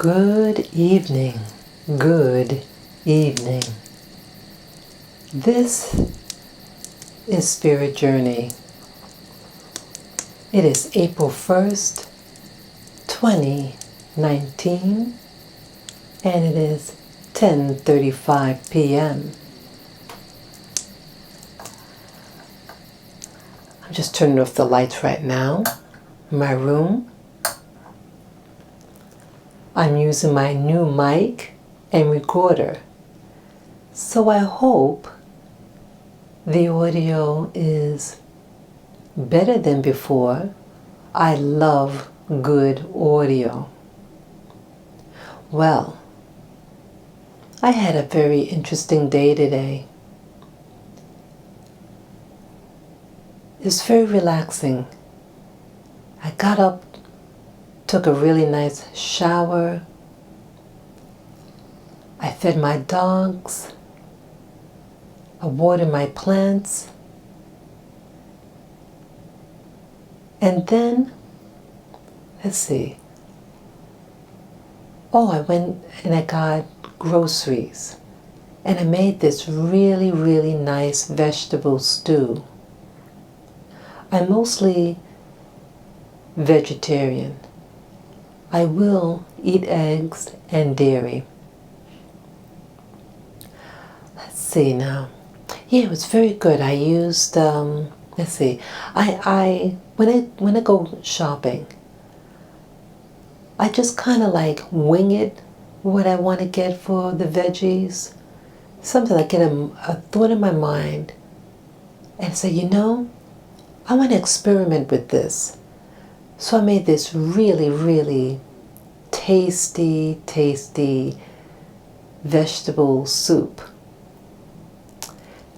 Good evening. Good evening. This is Spirit Journey. It is April 1st, 2019, and it is 10:35 p.m. I'm just turning off the lights right now in my room. I'm using my new mic and recorder, so I hope the audio is better than before. I love good audio. Well, I had a very interesting day today. It's very relaxing. I got up, took a really nice shower. I fed my dogs. I watered my plants. And then, let's see. I went and I got groceries. And I made this really, really nice vegetable stew. I'm mostly vegetarian. I will eat eggs and dairy. Let's see now. Yeah, it was very good. I used let's see. I when I go shopping, I just kind of like wing it what I want to get for the veggies. Sometimes I get a thought in my mind and say, I want to experiment with this. So I made this really, really tasty vegetable soup.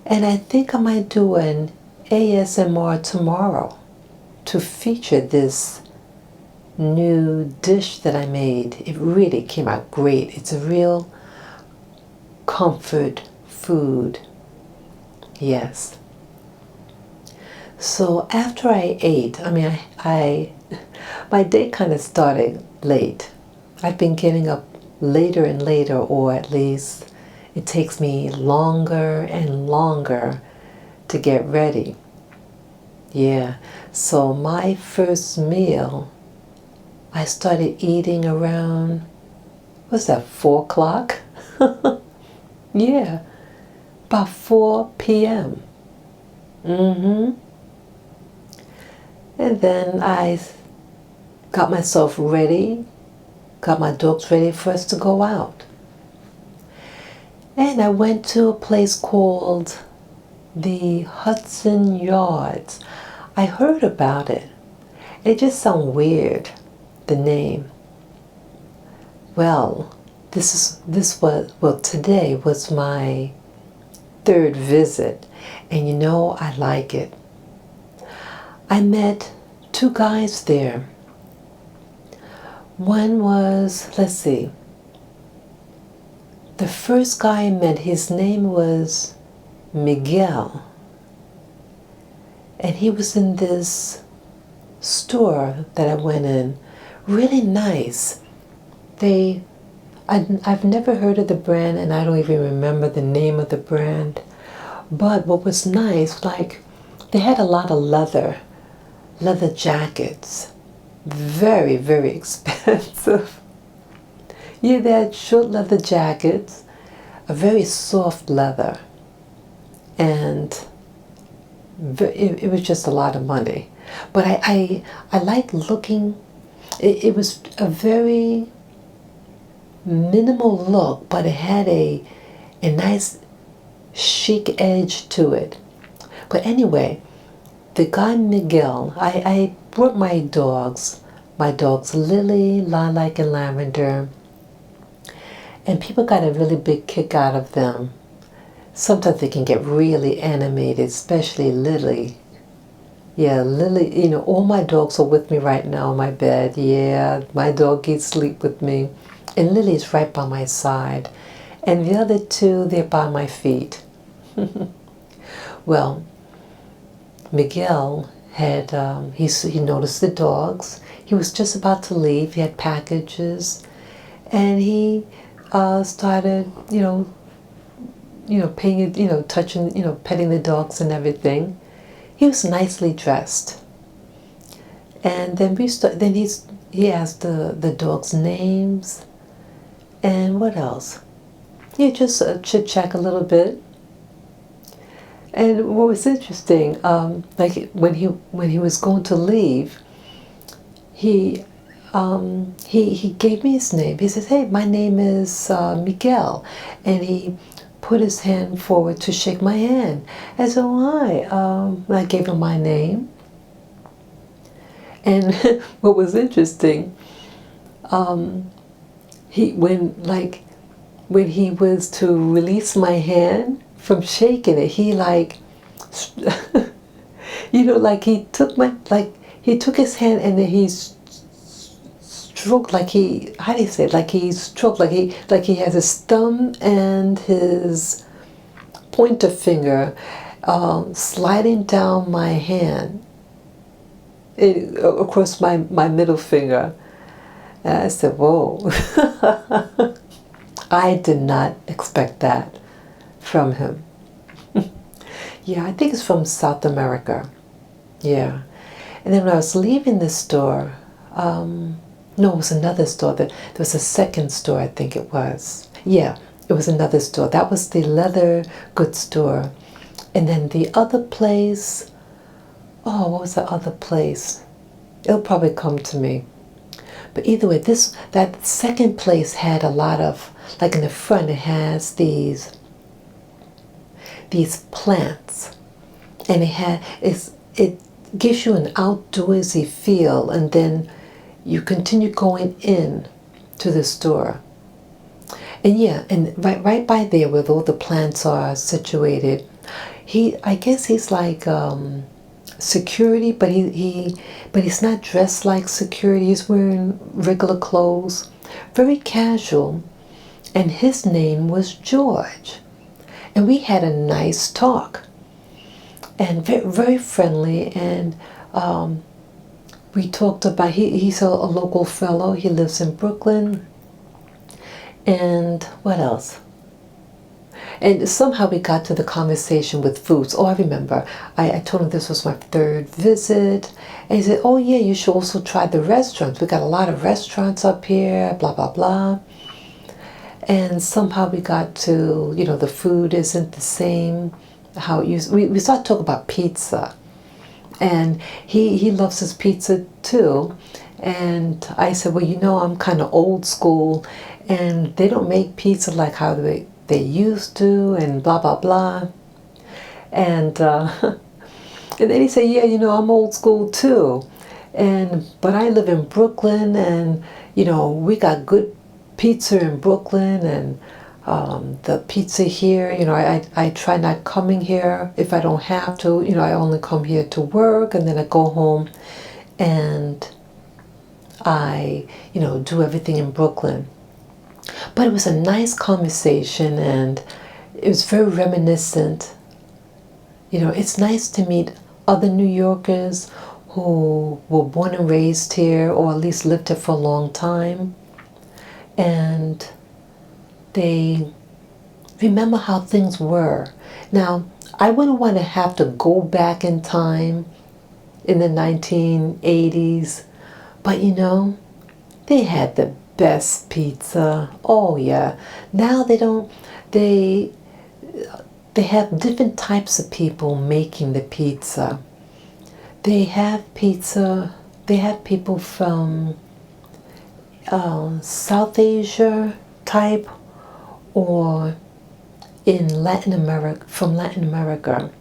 And I think I might do an ASMR tomorrow to feature this new dish that I made. It really came out great. It's a real comfort food. Yes. So after I ate, my day kind of started late. I've been getting up later and later, or at least it takes me longer and longer to get ready. Yeah, so my first meal, I started eating around, what's that, 4 o'clock? Yeah, about 4 p.m. And then I got myself ready, got my dogs ready for us to go out. And I went to a place called the Hudson Yards. I heard about it. It just sounded weird, the name. Well, today was my third visit, and I like it. I met 2 guys there. One was, let's see, the first guy I met, his name was Miguel. And he was in this store that I went in. Really nice. I've never heard of the brand, and I don't even remember the name of the brand. But what was nice, like, they had a lot of leather jackets. Very, very expensive. Yeah, they had short leather jackets, a very soft leather, and it was just a lot of money. But I like looking. It was a very minimal look, but it had a nice chic edge to it. But anyway, the guy Miguel, I brought my dogs Lily, Lilac, and Lavender, and people got a really big kick out of them. Sometimes they can get really animated, especially Lily. Yeah, Lily, all my dogs are with me right now in my bed. Yeah, my doggies sleep with me. And Lily's right by my side. And the other 2, they're by my feet. Well, Miguel had, he noticed the dogs. He was just about to leave. He had packages. and he started, paying, touching, petting the dogs and everything. He was nicely dressed, and then he asked the dogs' names, and what else? He just chit chat a little bit. And what was interesting, like when he was going to leave, he he gave me his name. He says, "Hey, my name is Miguel," and he put his hand forward to shake my hand. I said, "Why?" I gave him my name, and what was interesting, he when he was to release my hand from shaking it, he like, like he took his hand and then he stroked, like he, how do you say it? Like he stroked, like he has his thumb and his pointer finger sliding down my hand, across my middle finger. And I said, "Whoa." I did not expect that from him. Yeah, I think it's from South America. Yeah. And then when I was leaving the store, no, it was another store. There was a second store, I think it was. Yeah, it was another store. That was the leather goods store. And then the other place, oh, what was the other place? It'll probably come to me. But either way, that second place had a lot of, like in the front, it has these plants, and it gives you an outdoorsy feel, and then you continue going in to the store. And yeah, and right by there where all the plants are situated, I guess he's like security, but he's not dressed like security. He's wearing regular clothes, very casual, and his name was George. And we had a nice talk, and very, very friendly, and we talked about, he's a local fellow. He lives in Brooklyn. And what else? And somehow we got to the conversation with foods. Oh, I remember. I told him this was my third visit. And he said, "Oh, yeah, you should also try the restaurants. We got a lot of restaurants up here, blah, blah, blah." And somehow we got to, the food isn't the same how it used. We started talking about pizza. And he loves his pizza too. And I said, "Well, I'm kind of old school, and they don't make pizza like how they used to, and blah, blah, blah." And and then he said, "Yeah, I'm old school too. But I live in Brooklyn, and, we got good pizza in Brooklyn, and the pizza here, I try not coming here if I don't have to. I only come here to work, and then I go home and I, do everything in Brooklyn." But it was a nice conversation, and it was very reminiscent. It's nice to meet other New Yorkers who were born and raised here, or at least lived here for a long time, and they remember how things were. Now, I wouldn't want to have to go back in time in the 1980s, but they had the best pizza. Oh yeah. Now they have different types of people making the pizza. They have people from South Asia type, or from Latin America.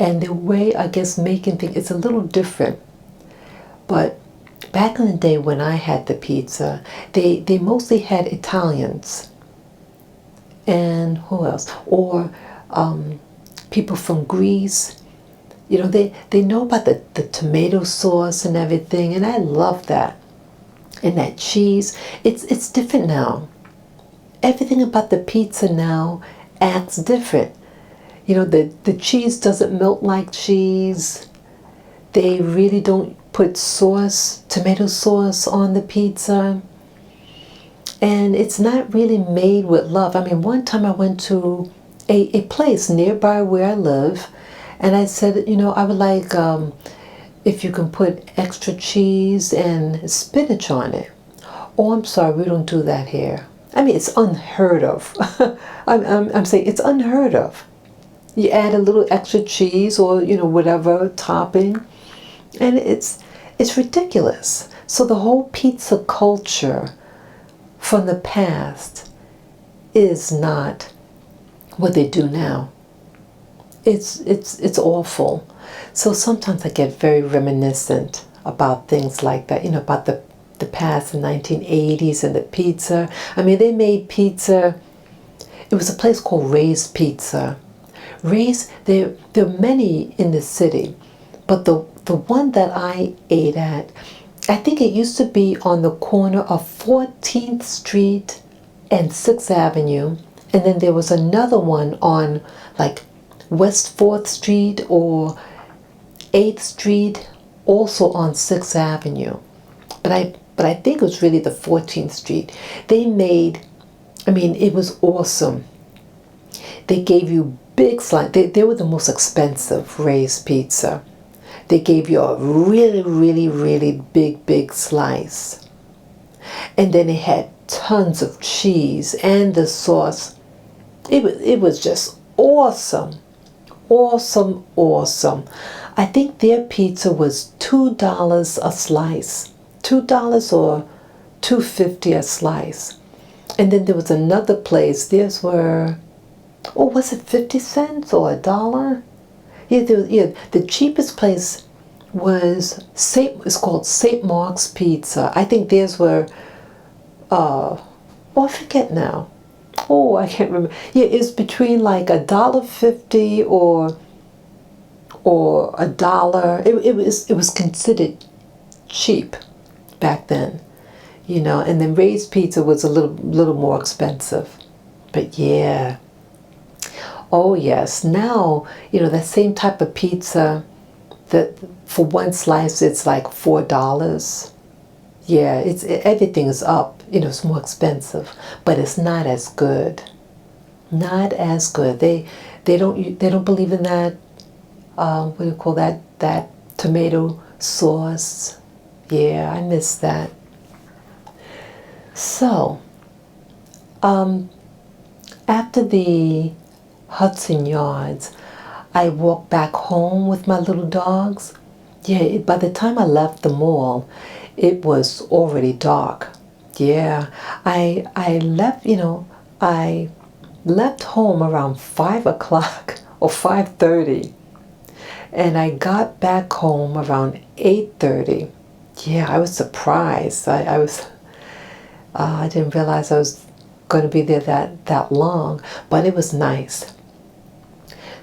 And the way, I guess, making things, it's a little different. But back in the day when I had the pizza, they mostly had Italians. And who else? Or people from Greece. They know about the tomato sauce and everything, and I love that. And that cheese, it's different now. Everything about the pizza now acts different. The cheese doesn't melt like cheese. They really don't put tomato sauce on the pizza. And it's not really made with love. I mean, one time I went to a place nearby where I live, and I said, I would like if you can put extra cheese and spinach on it. Oh, I'm sorry, we don't do that here. I mean, it's unheard of. I'm saying it's unheard of. You add a little extra cheese or, whatever topping, and it's ridiculous. So the whole pizza culture from the past is not what they do now. It's awful. So sometimes I get very reminiscent about things like that, about the past, the 1980s and the pizza. I mean, they made pizza. It was a place called Ray's Pizza. Ray's, there are many in the city, but the one that I ate at, I think it used to be on the corner of 14th Street and 6th Avenue. And then there was another one on like West 4th Street or 8th Street, also on 6th Avenue. But I think it was really the 14th Street. They made, I mean, it was awesome. They gave you big slice. They were the most expensive Ray's Pizza. They gave you a really, really, really big slice. And then it had tons of cheese and the sauce. It was just awesome. Awesome. I think their pizza was $2 a slice. $2 or $2.50 a slice. And then there was another place. Theirs were, was it 50 cents or $1? Yeah, the cheapest place was it's called St. Mark's Pizza. I think theirs were, I forget now. Oh, I can't remember. Yeah, it's between like $1.50 or $1. It was considered cheap back then, and then Ray's Pizza was a little more expensive. But yeah. Oh yes, now, that same type of pizza, that for one slice it's like $4. Yeah, everything is up, it's more expensive, but it's not as good. Not as good. They don't believe in that, what do you call that tomato sauce. Yeah, I miss that. So, after the Hudson Yards, I walked back home with my little dogs. Yeah, by the time I left the mall, it was already dark. Yeah, I left, I left home around 5 o'clock or 5:30, and I got back home around 8:30. Yeah, I was surprised. I didn't realize I was going to be there that long, but it was nice.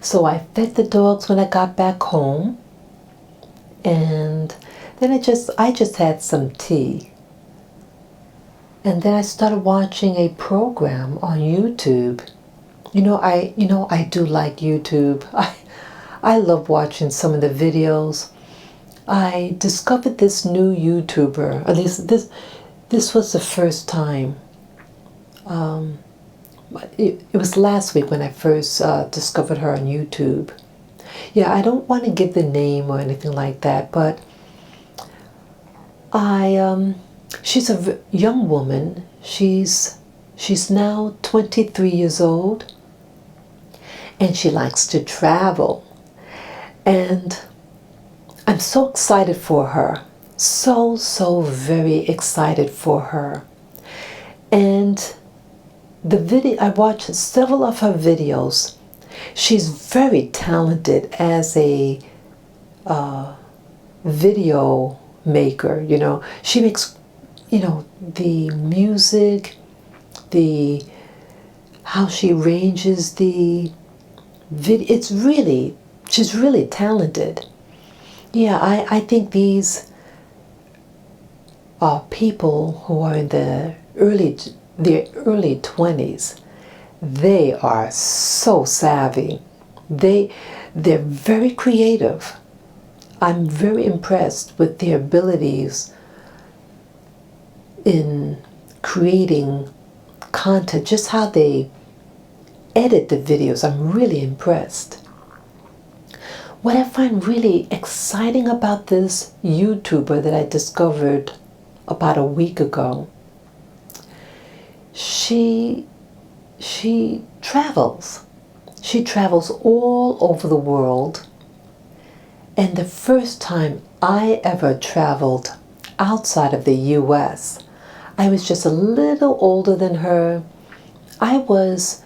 So I fed the dogs when I got back home, and then I just had some tea. And then I started watching a program on YouTube. I do like YouTube. I love watching some of the videos. I discovered this new YouTuber. At least this was the first time. It was last week when I first discovered her on YouTube. Yeah, I don't want to give the name or anything like that, but she's a young woman. She's now 23 years old, and she likes to travel. And I'm so excited for her. So very excited for her. And I watched several of her videos. She's very talented as a video maker. She makes, the music, how she arranges the video. She's really talented. Yeah, I think these are people who are in their early 20s. They are so savvy. They're very creative. I'm very impressed with their abilities in creating content, just how they edit the videos. I'm really impressed. What I find really exciting about this YouTuber that I discovered about a week ago, she travels. She travels all over the world. And the first time I ever traveled outside of the US, I was just a little older than her. I was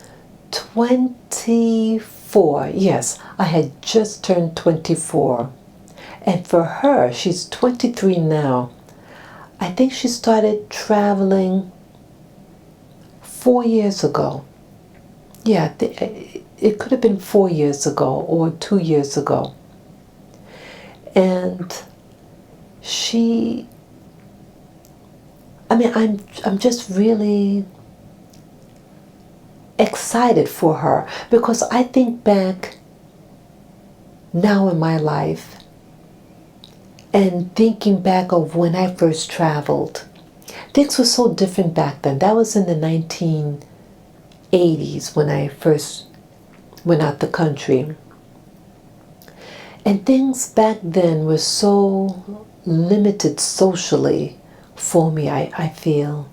24. Yes, I had just turned 24. And for her, she's 23 now. I think she started traveling 4 years ago. Yeah, it could have been 4 years ago or 2 years ago. And I'm just really excited for her, because I think back now in my life and thinking back of when I first traveled. Things were so different back then. That was in the 1980s when I first went out the country. And things back then were so limited socially for me, I feel.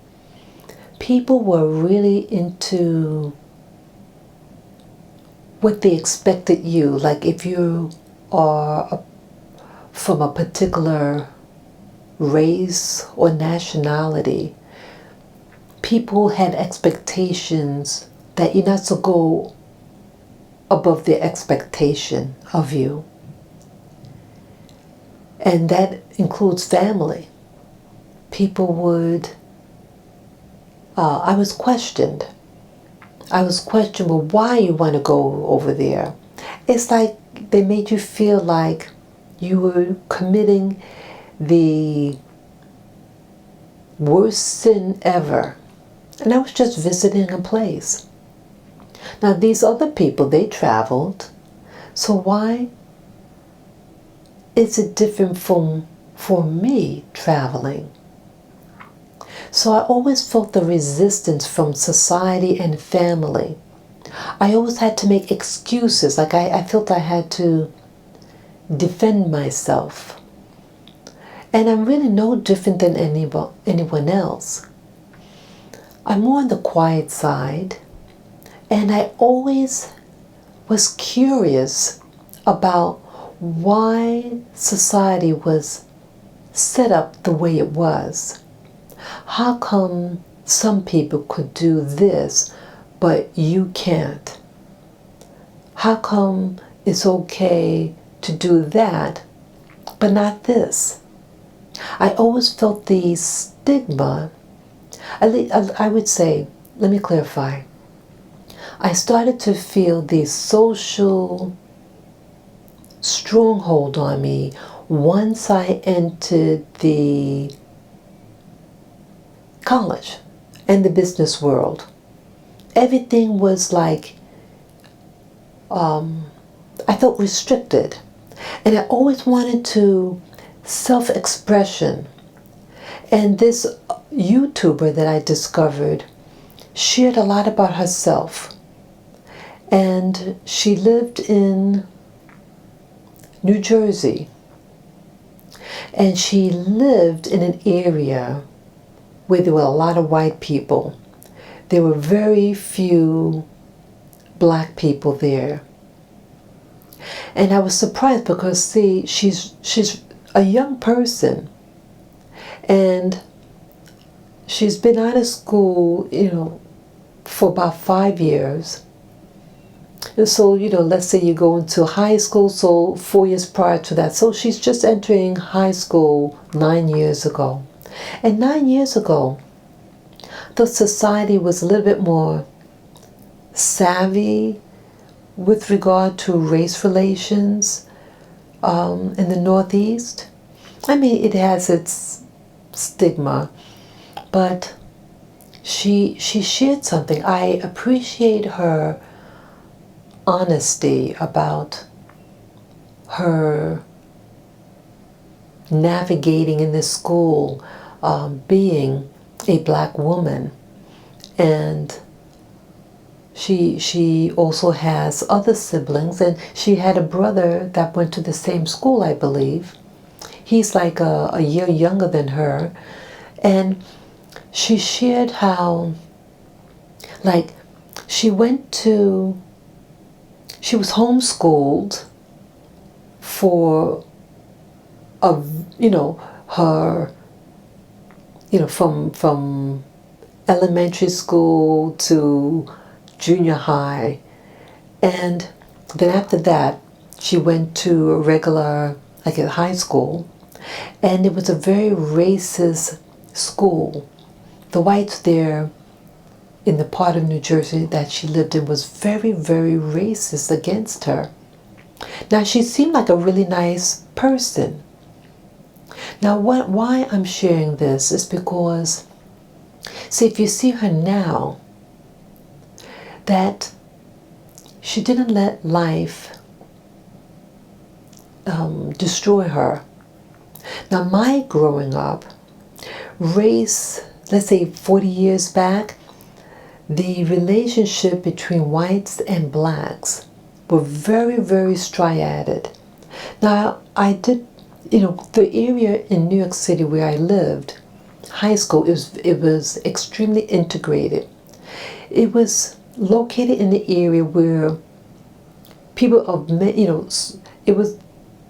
People were really into what they expected you. Like if you are from a particular race or nationality, people had expectations that you're not to go above their expectation of you. And that includes family. People would, I was questioned. Well, why you want to go over there? It's like they made you feel like you were committing the worst sin ever. And I was just visiting a place. Now these other people, they traveled. So why is it different for me traveling? So I always felt the resistance from society and family. I always had to make excuses. Like I felt I had to defend myself. And I'm really no different than anyone else. I'm more on the quiet side. And I always was curious about why society was set up the way it was. How come some people could do this, but you can't? How come it's okay to do that, but not this? I always felt the stigma. I would say, let me clarify. I started to feel the social stronghold on me once I entered the college and the business world. Everything was like, I felt restricted. And I always wanted to self-expression. And this YouTuber that I discovered shared a lot about herself. And she lived in New Jersey. And she lived in an area where there were a lot of white people. There were very few black people there. And I was surprised because, see, she's a young person. And she's been out of school, for about 5 years. And so, let's say you go into high school, so 4 years prior to that. So she's just entering high school 9 years ago. And 9 years ago, the society was a little bit more savvy with regard to race relations in the Northeast. I mean, it has its stigma, but she shared something. I appreciate her honesty about her navigating in this school, being a black woman, and she also has other siblings, and she had a brother that went to the same school, I believe. He's like a year younger than her, and she shared how, like, she was homeschooled for a, her, from elementary school to junior high, and then after that she went to a regular, like, a high school, and it was a very racist school. The whites there in the part of New Jersey that she lived in was very, very racist against her. Now, she seemed like a really nice person. Now, why I'm sharing this is because, see, if you see her now, that she didn't let life destroy her. Now, my growing up, race, let's say 40 years back, the relationship between whites and blacks were very, very striated. Now, I did, the area in New York City where I lived, high school, it was extremely integrated. It was located in the area where people of, it was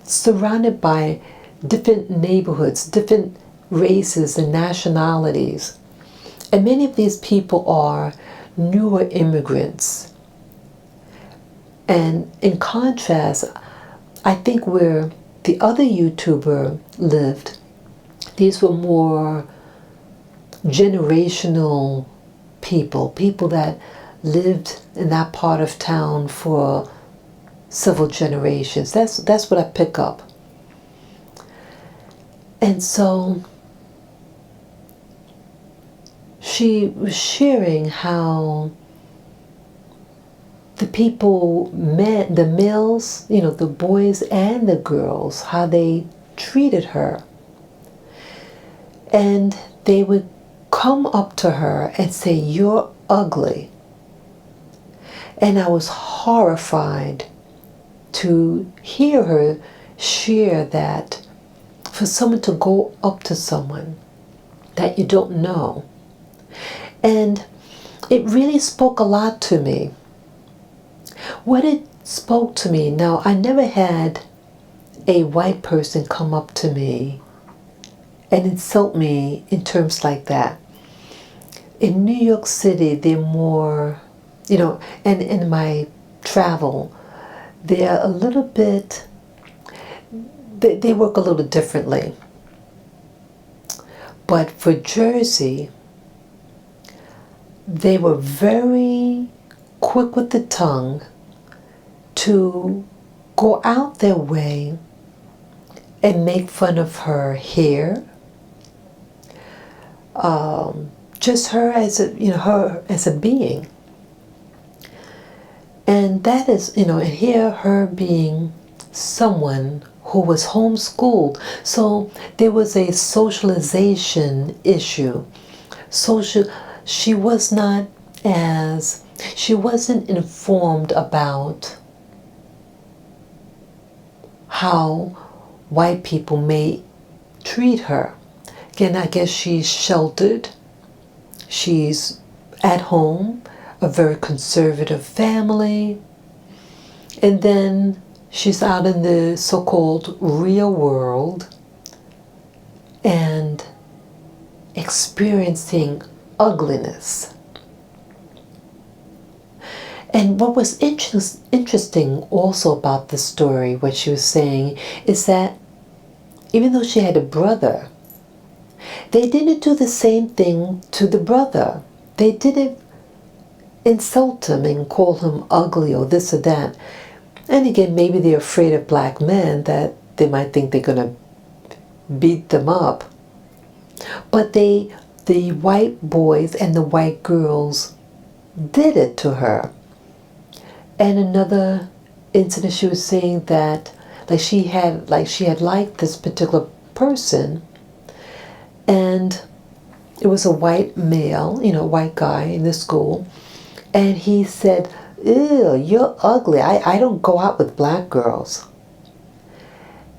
surrounded by different neighborhoods, different races and nationalities. And many of these people are newer immigrants. And in contrast, I think where the other YouTuber lived, these were more generational people that lived in that part of town for several generations. That's what I pick up. And so she was sharing how the people, the males, the boys and the girls, how they treated her. And they would come up to her and say, "You're ugly." And I was horrified to hear her share that, for someone to go up to someone that you don't know. And it really spoke a lot to me. What it spoke to me, now, I never had a white person come up to me and insult me in terms like that. In New York City, they're more, and in my travel, they're a little bit, they work a little differently. But for Jersey, they were very quick with the tongue to go out their way and make fun of her hair, just her as a being. And that is, and here her being someone who was homeschooled. So there was a socialization issue. She wasn't informed about how white people may treat her. Again, I guess she's sheltered. She's at home, a very conservative family. And then she's out in the so-called real world and experiencing ugliness. And what was interesting also about this story, what she was saying, is that even though she had a brother, they didn't do the same thing to the brother. They didn't insult him and call him ugly or this or that. And again, maybe they're afraid of black men, that they might think they're going to beat them up. But the white boys and the white girls did it to her. And another incident, she was saying that she had liked this particular person, and it was a white male, white guy in the school, and he said, "Ew, you're ugly. I don't go out with black girls."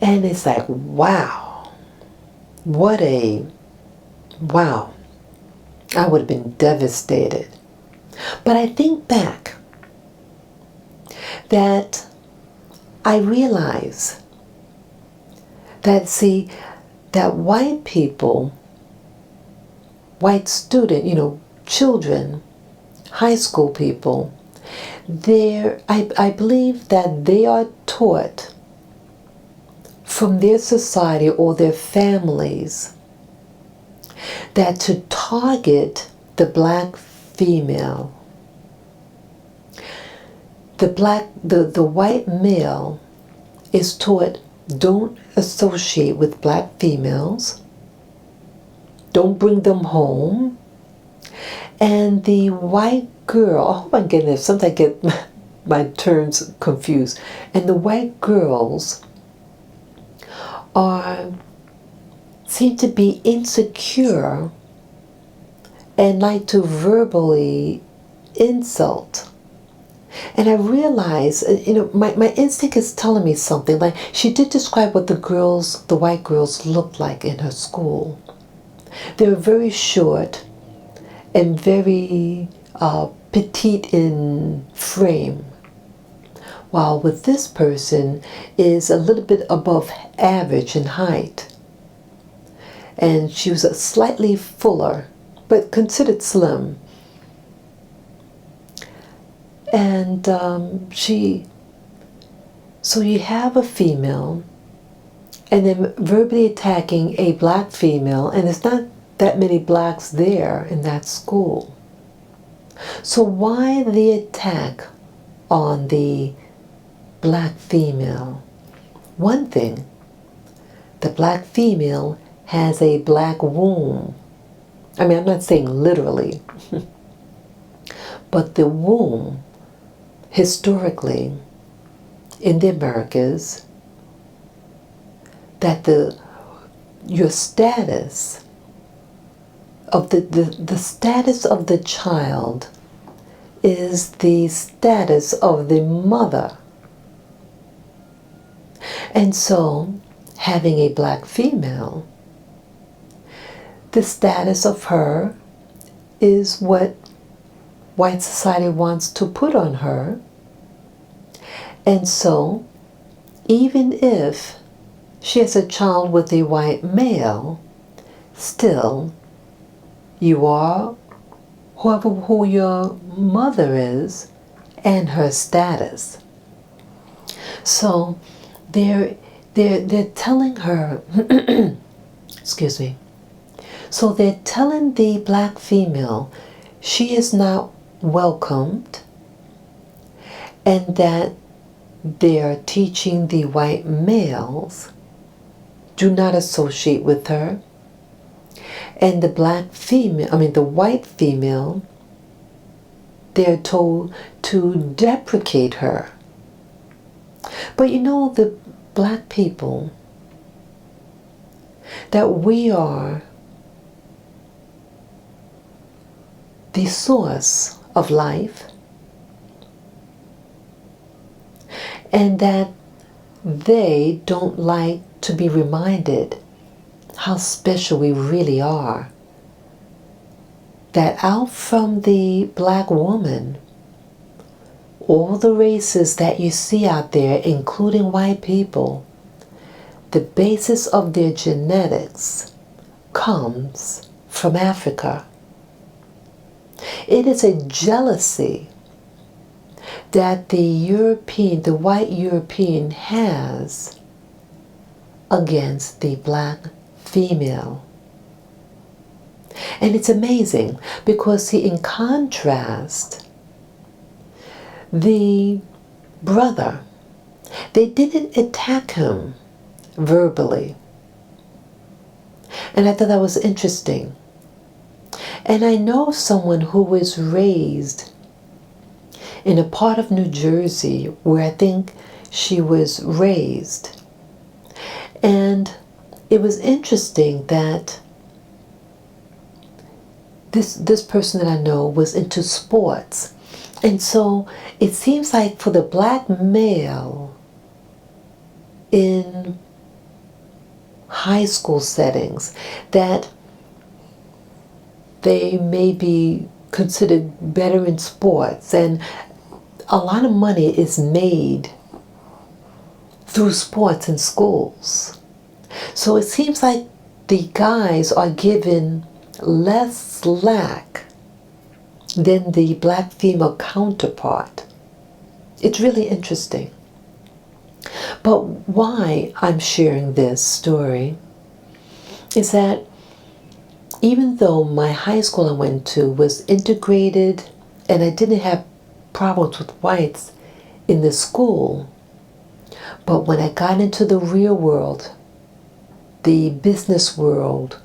And it's like, wow, what a, wow. I would have been devastated. But I think back that I realize that, see, that white people, white student, children, high school people, I believe that they are taught from their society or their families that to target the black female, the white male is taught, don't associate with black females, don't bring them home. And the white girl, I hope I'm getting this, sometimes I get my terms confused. And the white girls seem to be insecure and like to verbally insult. And I realize, my instinct is telling me something. Like, she did describe what the white girls looked like in her school. They were very short and very petite in frame, while with this person is a little bit above average in height. And she was slightly fuller, but considered slim. And so you have a female, and then verbally attacking a black female, and there's not that many blacks there in that school. So why the attack on the black female? One thing, the black female has a black womb. I mean, I'm not saying literally, but the womb, historically, in the Americas, that your status of the status of the child is the status of the mother. And so, having a black female, the status of her is what white society wants to put on her. And so, even if she has a child with a white male, still, you are who your mother is and her status. So, they're telling her, excuse me, so they're telling the black female she is not welcomed, and that they're teaching the white males, do not associate with her. And the the white female, they're told to deprecate her. But the black people, that we are the source of life, and that they don't like to be reminded how special we really are. That out from the black woman, all the races that you see out there, including white people, the basis of their genetics comes from Africa. It is a jealousy that the white European has against the black female. And it's amazing because, see, in contrast, the brother, they didn't attack him verbally. And I thought that was interesting. And I know someone who was raised in a part of New Jersey where I think she was raised. And it was interesting that this person that I know was into sports. And so it seems like for the black male in high school settings that they may be considered better in sports, and a lot of money is made through sports in schools. So it seems like the guys are given less slack than the black female counterpart. It's really interesting. But why I'm sharing this story is that even though my high school I went to was integrated and I didn't have problems with whites in the school, but when I got into the real world, the business world,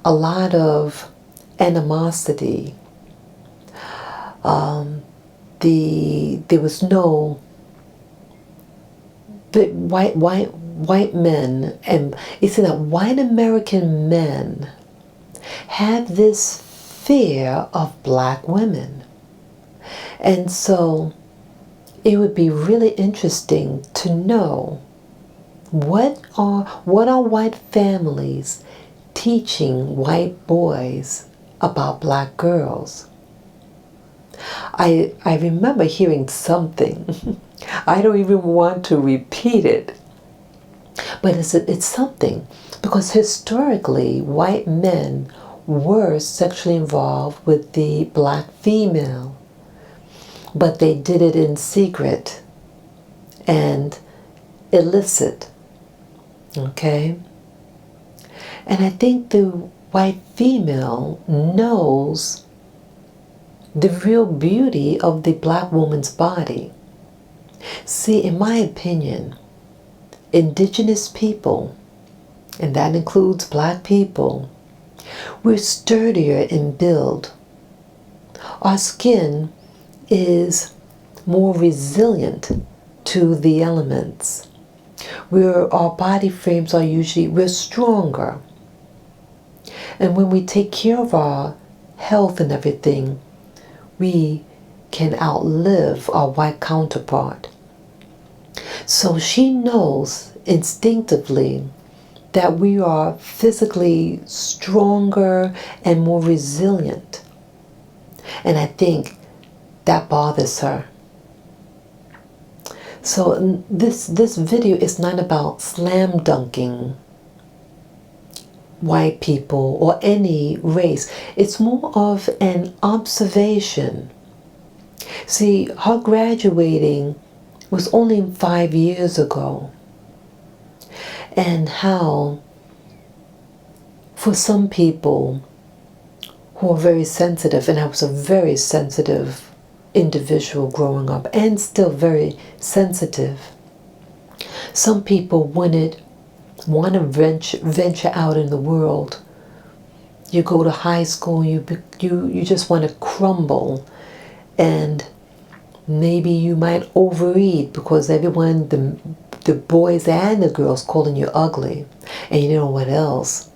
a lot of animosity. There was no white men, and it's that white American men have this fear of black women. And so it would be really interesting to know what are white families teaching white boys about black girls. I remember hearing something. I don't even want to repeat it. But it's something, because historically white men were sexually involved with the black female, but they did it in secret and illicit. Okay? And I think the white female knows the real beauty of the black woman's body. See, in my opinion, indigenous people, and that includes black people, we're sturdier in build. Our skin is more resilient to the elements. Our body frames are we're stronger. And when we take care of our health and everything, we can outlive our white counterpart. So she knows instinctively that we are physically stronger and more resilient. And I think that bothers her. So this video is not about slam dunking white people or any race. It's more of an observation. See, her graduating was only 5 years ago. And how, for some people who are very sensitive, and I was a very sensitive individual growing up and still very sensitive, some people want to venture out in the world. You go to high school, you just want to crumble, and maybe you might overeat because everyone, the boys and the girls, calling you ugly, and you know what else?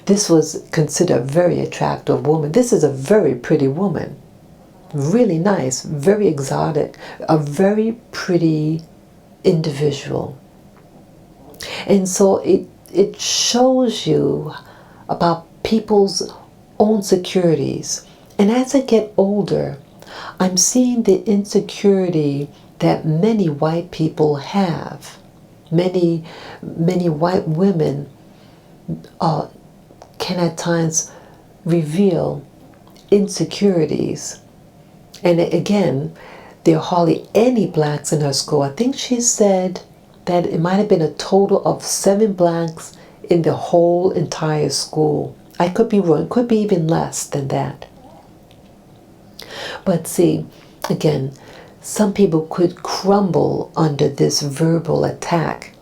This was considered a very attractive woman. This is a very pretty woman, really nice, very exotic, a very pretty individual. And so it shows you about people's own insecurities. And as I get older, I'm seeing the insecurity that many white people have. Many white women can at times reveal insecurities. And again, there are hardly any blacks in her school. I think she said that it might have been a total of 7 blacks in the whole entire school. I could be wrong. It could be even less than that. But see, again, some people could crumble under this verbal attack.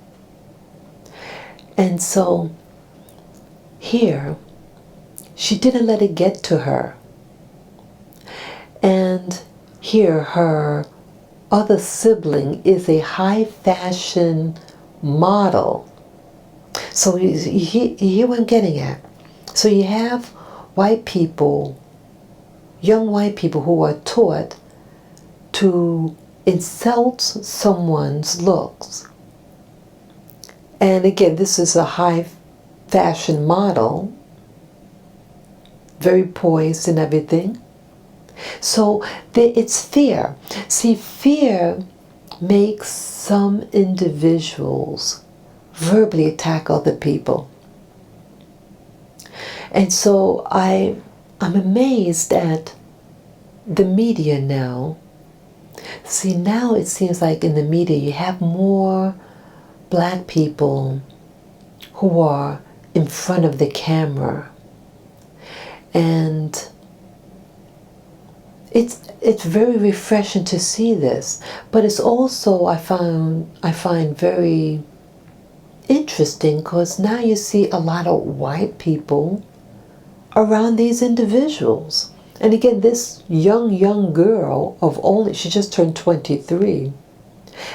And so here, she didn't let it get to her. And here, her other sibling is a high fashion model. So you hear what I'm getting at. So you have white people young white people who are taught to insult someone's looks. And again, this is a high fashion model, very poised and everything. So it's fear. See, fear makes some individuals verbally attack other people. And so I'm amazed at the media now. See, now it seems like in the media you have more black people who are in front of the camera. And it's very refreshing to see this, but it's also I find very interesting because now you see a lot of white people around these individuals. And again, this young girl she just turned 23,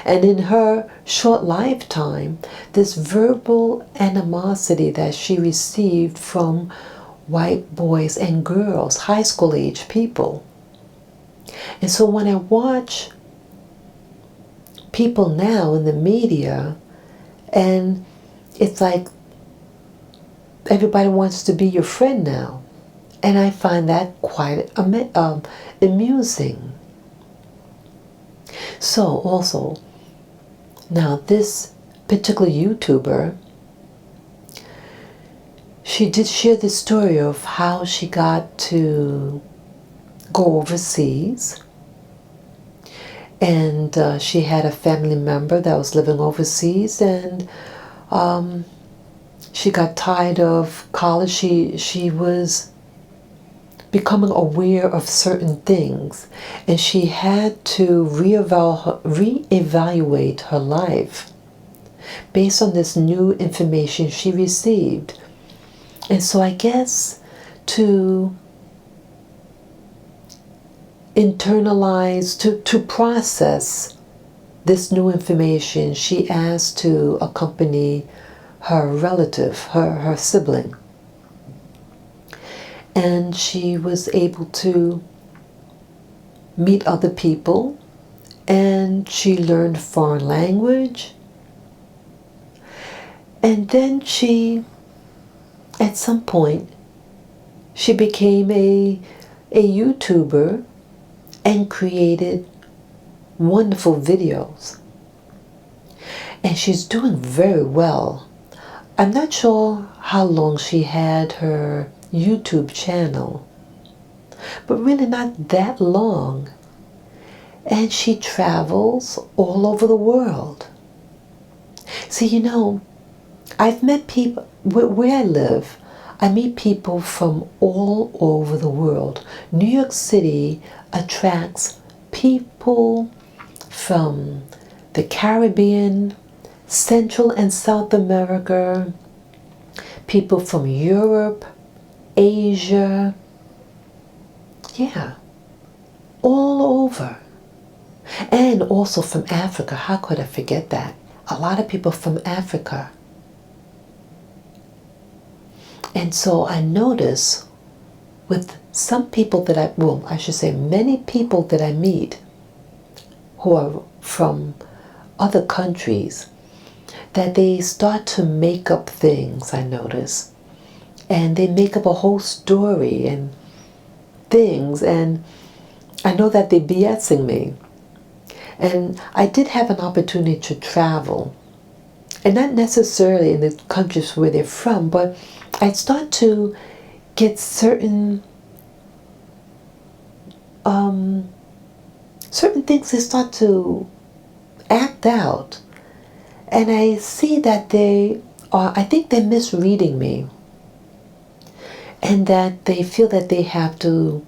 and in her short lifetime, this verbal animosity that she received from white boys and girls, high school age people. And so when I watch people now in the media, and it's like everybody wants to be your friend now. And I find that quite amusing. So also, now this particular YouTuber, she did share the story of how she got to go overseas. And she had a family member that was living overseas, and she got tired of college. She was becoming aware of certain things, and she had to reevaluate her life based on this new information she received. And so I guess to internalize, to process this new information, she asked to accompany her relative, her sibling. And she was able to meet other people, and she learned foreign language. And then at some point, she became a YouTuber and created wonderful videos. And she's doing very well. I'm not sure how long she had her YouTube channel, but really not that long. And she travels all over the world. See, I've met people, where I live, I meet people from all over the world. New York City attracts people from the Caribbean, Central and South America, people from Europe, Asia, all over. And also from Africa. How could I forget that? A lot of people from Africa. And so I notice with some people I should say many people that I meet who are from other countries, that they start to make up things, I notice. And they make up a whole story and things, and I know that they're BSing me. And I did have an opportunity to travel, and not necessarily in the countries where they're from, but I start to get certain things, they start to act out. And I see that I think they're misreading me. And that they feel that they have to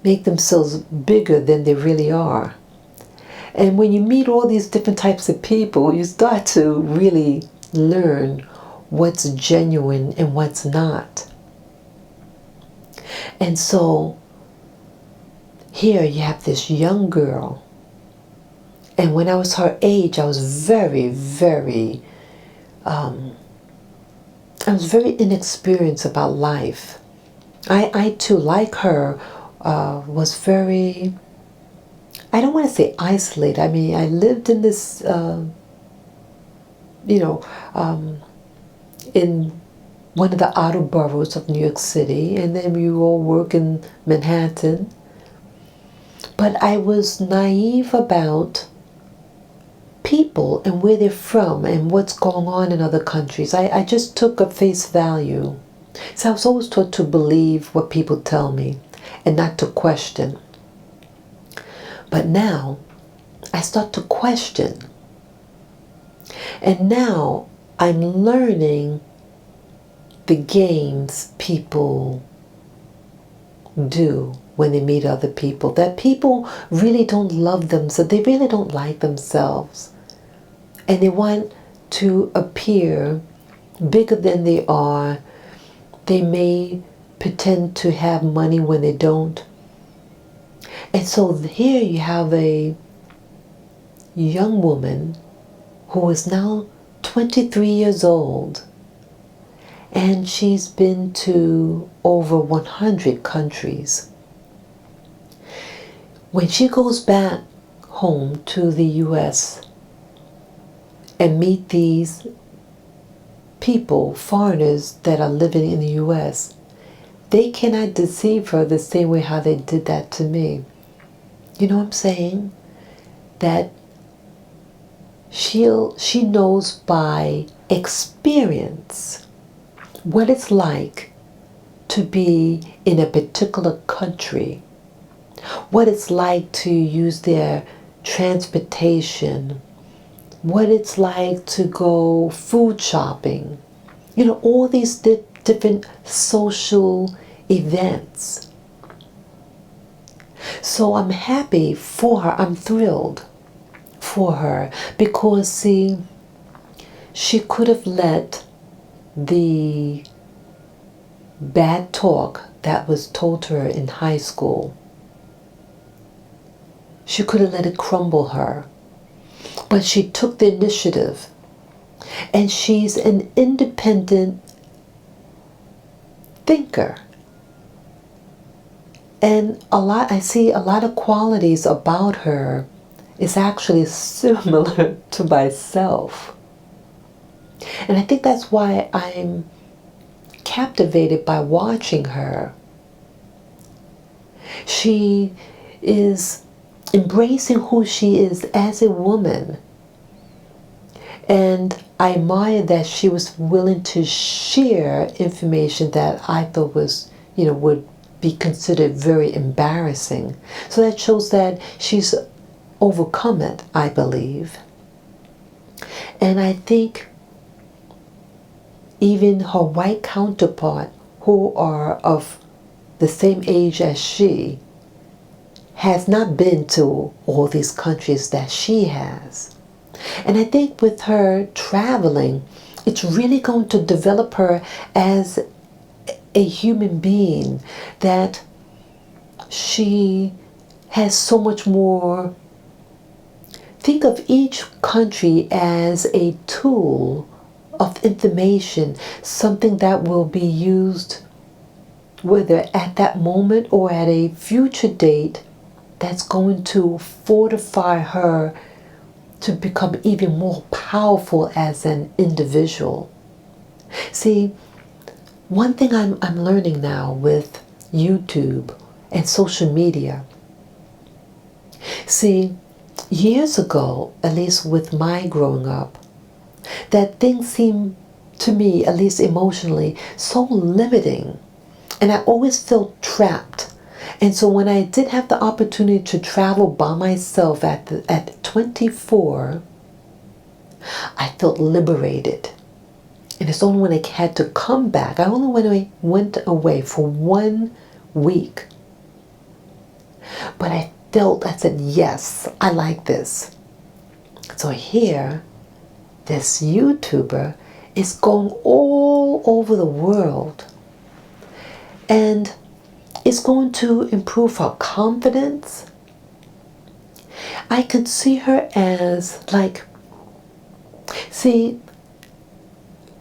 make themselves bigger than they really are. And when you meet all these different types of people, you start to really learn what's genuine and what's not. And so here you have this young girl, and when I was her age, I was very, very inexperienced about life. I too, like her, was very, I don't want to say isolated. I mean, I lived in this, you know, in one of the outer boroughs of New York City, and then we all work in Manhattan. But I was naive about people and where they're from and what's going on in other countries. I just took a face value. So I was always taught to believe what people tell me and not to question. But now I start to question. And now I'm learning the games people do when they meet other people. That people really don't love themselves. They really don't like themselves. And they want to appear bigger than they are. They may pretend to have money when they don't. And so here you have a young woman who is now 23 years old, and she's been to over 100 countries. When she goes back home to the US and meet these people, foreigners that are living in the US, they cannot deceive her the same way how they did that to me. You know what I'm saying? That she knows by experience what it's like to be in a particular country, what it's like to use their transportation, what it's like to go food shopping, you know, all these different social events. So I'm happy for her, I'm thrilled for her, because see, she could have let the bad talk that was told to her in high school, she could have let it crumble her. But she took the initiative, and she's an independent thinker. And I see a lot of qualities about her is actually similar to myself. And I think that's why I'm captivated by watching her. She is embracing who she is as a woman. And I admire that she was willing to share information that I thought was, would be considered very embarrassing. So that shows that she's overcome it, I believe. And I think even her white counterpart, who are of the same age as she, has not been to all these countries that she has. And I think with her traveling, it's really going to develop her as a human being, that she has so much more. Think of each country as a tool of information, something that will be used whether at that moment or at a future date, that's going to fortify her to become even more powerful as an individual. See, one thing I'm learning now with YouTube and social media. See, years ago, at least with my growing up, that things seemed to me, at least emotionally, so limiting. And I always felt trapped. And so when I did have the opportunity to travel by myself at 24, I felt liberated. And it's only when I had to come back, I only went away for 1 week. But I said, yes, I like this. So here, this YouTuber is going all over the world. And it's going to improve her confidence. I could see her as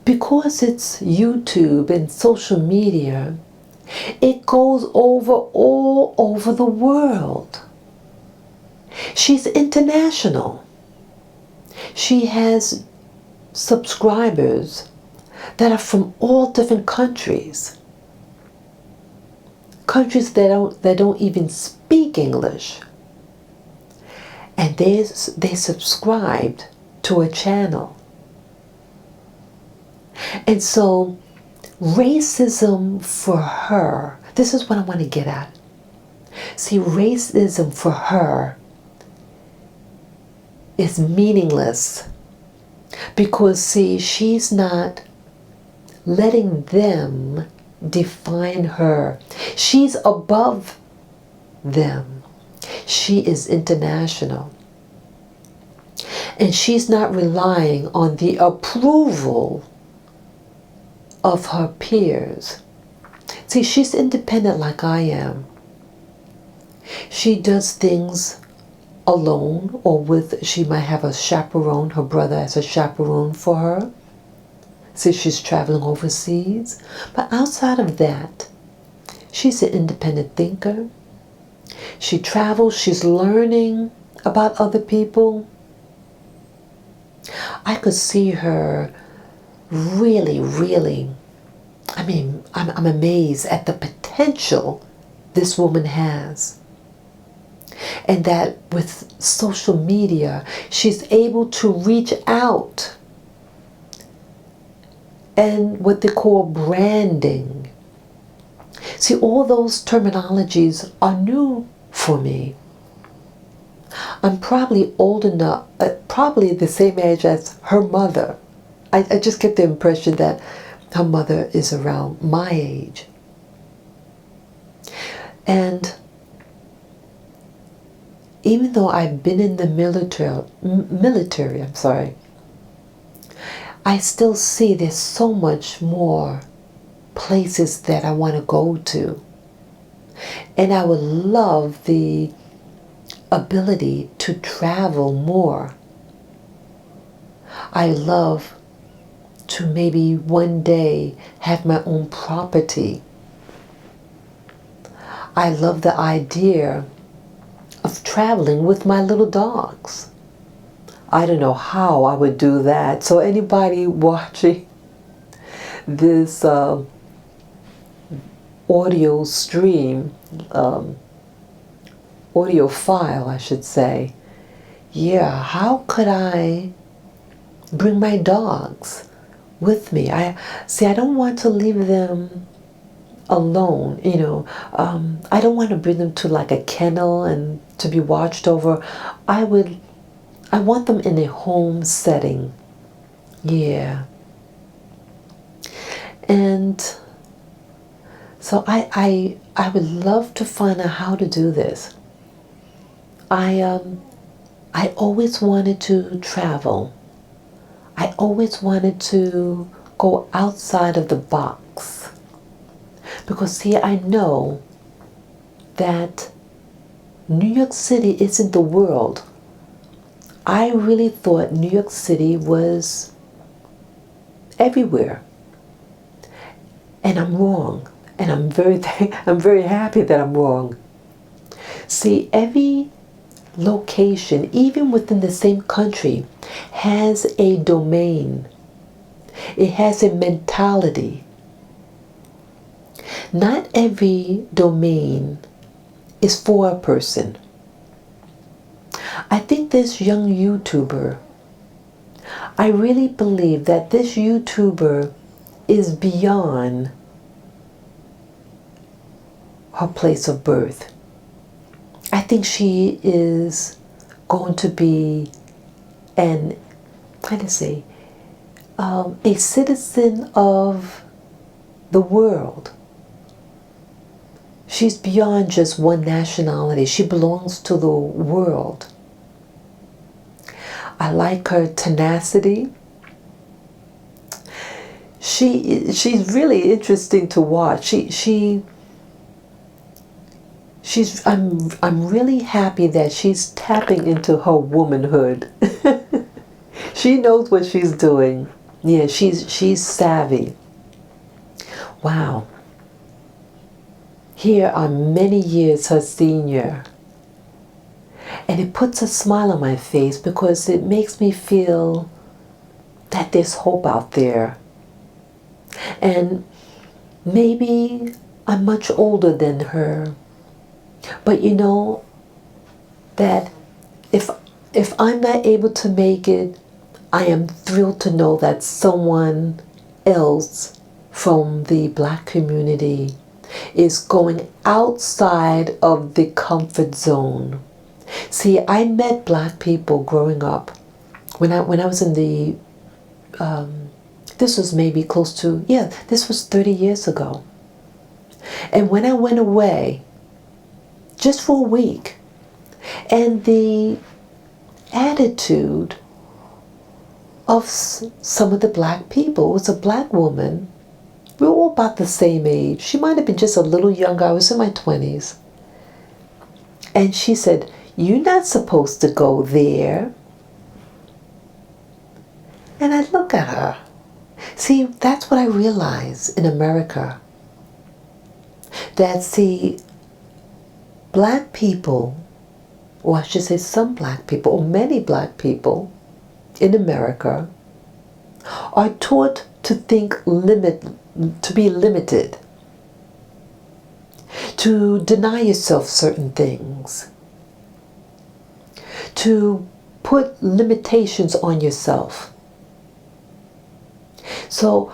because it's YouTube and social media, It goes over all over the world. She's international. She has subscribers that are from all different countries. Countries that don't even speak English. And they subscribed to a channel. And so racism for her, this is what I want to get at. See, racism for her is meaningless because, see, she's not letting them define her. She's above them. She is international. And she's not relying on the approval of her peers. See, she's independent like I am. She does things alone or with, she might have a chaperone, her brother as a chaperone for her. See, she's traveling overseas. But outside of that, she's an independent thinker. She travels, she's learning about other people. I could see her really, I'm amazed at the potential this woman has. And that with social media, she's able to reach out and what they call branding. See, all those terminologies are new for me. I'm probably old enough, probably the same age as her mother. I just get the impression that her mother is around my age. And even though I've been in the military, I still see there's so much more places that I want to go to. And I would love the ability to travel more. I love to maybe one day have my own property. I love the idea of traveling with my little dogs. I don't know how I would do that. So anybody watching this audio stream, audio file, I should say, yeah, how could I bring my dogs with me? I don't want to leave them alone, I don't want to bring them to like a kennel and to be watched over. I want them in a home setting. Yeah. And so I would love to find out how to do this. I always wanted to travel. I always wanted to go outside of the box. Because see, I know that New York City isn't the world. I really thought New York City was everywhere. And I'm wrong. And I'm very happy that I'm wrong. See, every location, even within the same country, has a domain. It has a mentality. Not every domain is for a person. I think this young YouTuber, I really believe that this YouTuber is beyond her place of birth. I think she is going to be a citizen of the world. She's beyond just one nationality. She belongs to the world. I like her tenacity. She's really interesting to watch. I'm really happy that she's tapping into her womanhood. She knows what she's doing. Yeah, she's savvy. Wow. here are many years her senior. And it puts a smile on my face because it makes me feel that there's hope out there. And maybe I'm much older than her. But you know that if I'm not able to make it, I am thrilled to know that someone else from the Black community is going outside of the comfort zone. See, I met Black people growing up. When I was in the, this was maybe close to, yeah, this was 30 years ago. And when I went away, just for a week, and the attitude of some of the Black people, it was a Black woman. We were all about the same age. She might have been just a little younger. I was in my 20s. And she said, "You're not supposed to go there." And I look at her. See, that's what I realize in America. That, see, Black people, or I should say some Black people, or many Black people in America, are taught to to be limited, to deny yourself certain things, to put limitations on yourself. So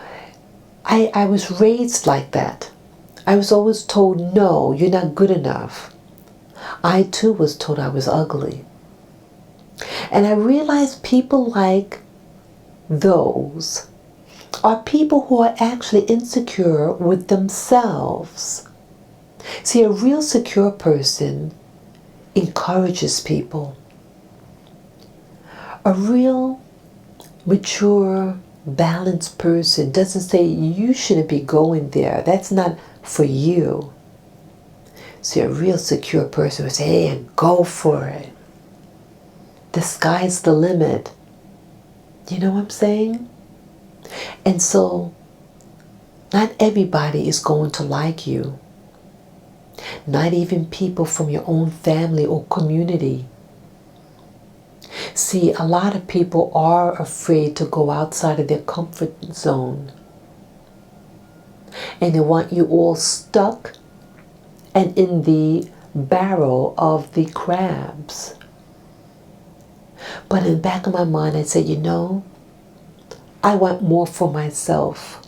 I was raised like that. I was always told, no, you're not good enough. I too was told I was ugly. And I realized people like those are people who are actually insecure with themselves. See, a real secure person encourages people. A real mature, balanced person doesn't say you shouldn't be going there. That's not for you. See, a real secure person would say, hey, go for it. The sky's the limit. You know what I'm saying? And so, not everybody is going to like you. Not even people from your own family or community. See, a lot of people are afraid to go outside of their comfort zone. And they want you all stuck and in the barrel of the crabs. But in the back of my mind, I said, you know, I want more for myself.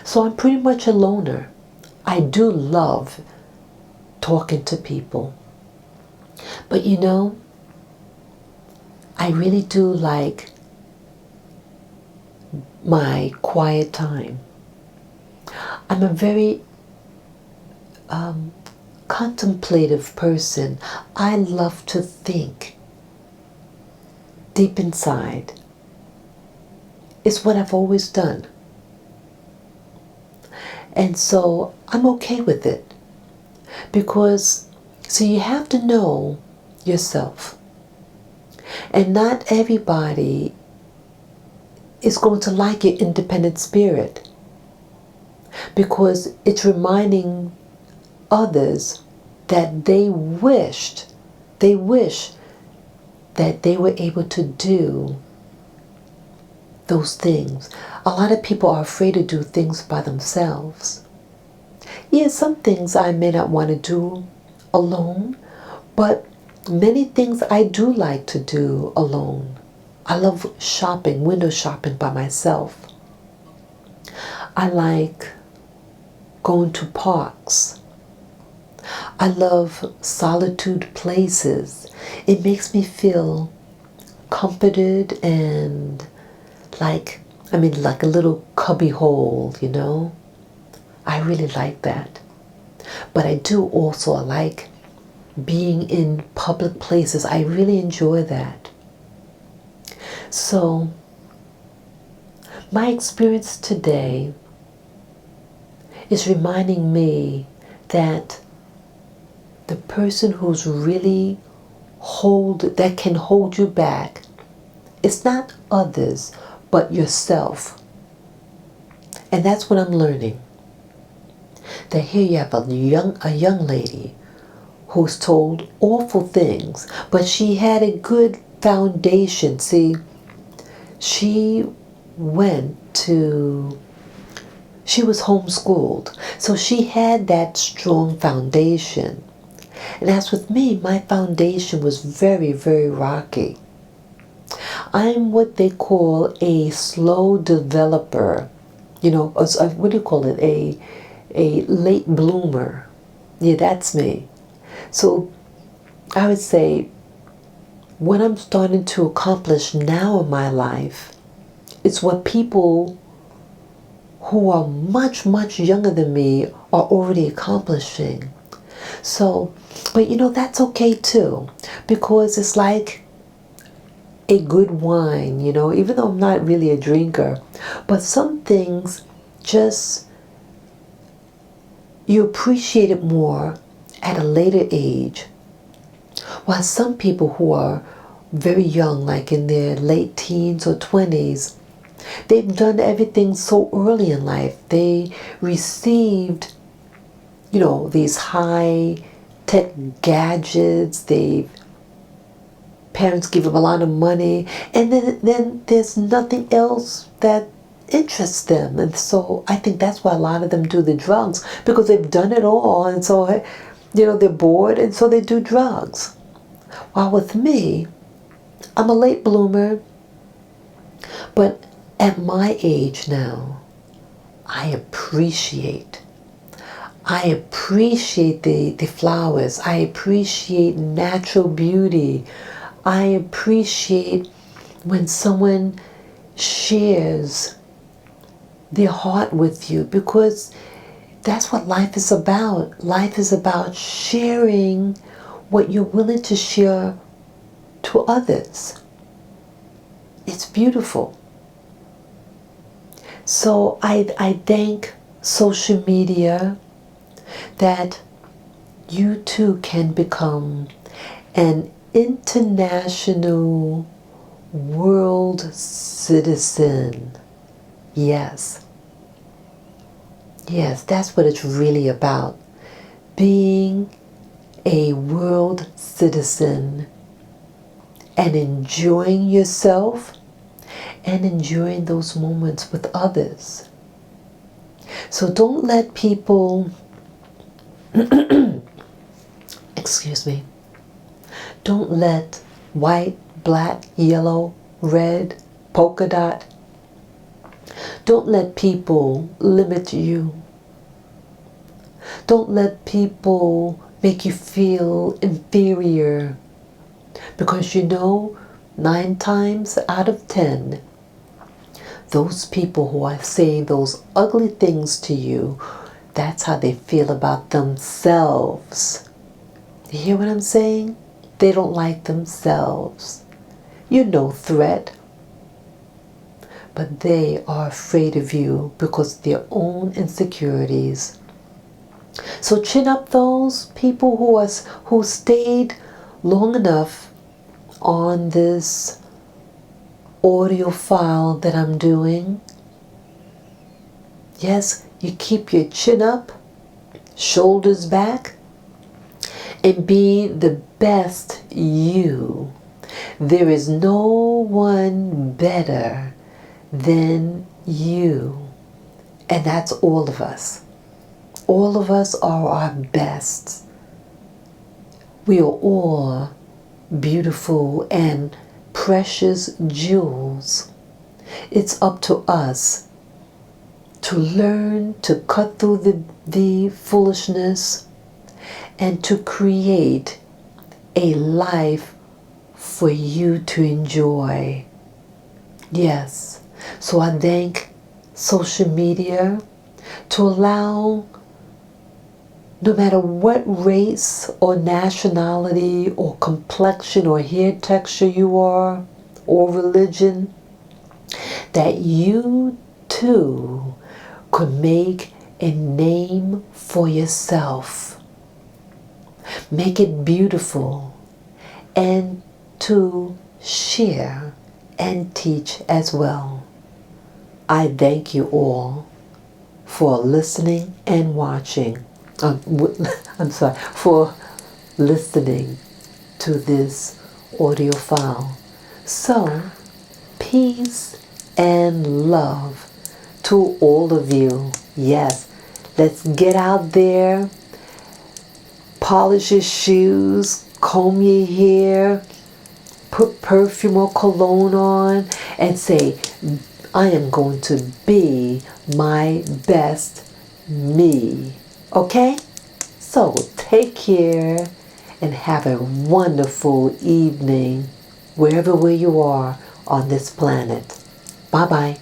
So I'm pretty much a loner. I do love talking to people. But you know, I really do like my quiet time. I'm a very contemplative person. I love to think deep inside. It's what I've always done. And so I'm okay with it. Because, so you have to know yourself. And not everybody is going to like your independent spirit. Because it's reminding others that they wish that they were able to do those things. A lot of people are afraid to do things by themselves. Yeah, some things I may not want to do alone, but many things I do like to do alone. I love shopping, window shopping by myself. I like going to parks. I love solitude places. It makes me feel comforted and like a little cubby hole, you know. I really like that. But I do also like being in public places. I really enjoy that. So, my experience today is reminding me that the person who's really that can hold you back is not others, but yourself. And that's what I'm learning. that here you have a young lady who's told awful things, but she had a good foundation. See, she went to, she was homeschooled, so she had that strong foundation. And as with me, my foundation was very, very rocky. I'm what they call a slow developer. You know, what do you call it? A late bloomer. Yeah, that's me. So I would say what I'm starting to accomplish now in my life, it's what people who are much, much younger than me are already accomplishing. So, but you know, that's okay too, because it's like a good wine, you know, even though I'm not really a drinker, but some things just, you appreciate it more at a later age. While some people who are very young, like in their late teens or 20s, they've done everything so early in life. They received, you know, these high tech gadgets. Parents give them a lot of money, and then there's nothing else that interests them. And so I think that's why a lot of them do the drugs, because they've done it all, and so, you know, they're bored, and so they do drugs. While with me, I'm a late bloomer, but at my age now, I appreciate the flowers. I appreciate natural beauty. I appreciate when someone shares their heart with you, because that's what life is about. Life is about sharing what you're willing to share to others. It's beautiful. So I thank social media that you too can become an international world citizen. Yes. Yes, that's what it's really about. Being a world citizen and enjoying yourself and enjoying those moments with others. So don't let people, excuse me, don't let white, black, yellow, red, polka dot, don't let people limit you. Don't let people make you feel inferior, because you know, 9 times out of 10, those people who are saying those ugly things to you, that's how they feel about themselves. You hear what I'm saying? They don't like themselves. You're no threat, but they are afraid of you because of their own insecurities. So chin up those people who stayed long enough on this audio file that I'm doing. Yes, you keep your chin up, shoulders back, and be the best you. There is no one better than you. And that's all of us. All of us are our best. We are all beautiful and precious jewels. It's up to us to learn to cut through the foolishness and to create a life for you to enjoy. Yes. So I thank social media to allow, no matter what race or nationality or complexion or hair texture you are, or religion, that you too could make a name for yourself. Make it beautiful, and to share and teach as well. I thank you all for listening and watching. I'm sorry, for listening to this audio file. So, peace and love to all of you. Yes, let's get out there, polish your shoes, comb your hair, put perfume or cologne on, and say, I am going to be my best me. Okay? So take care and have a wonderful evening wherever where you are on this planet. Bye-bye.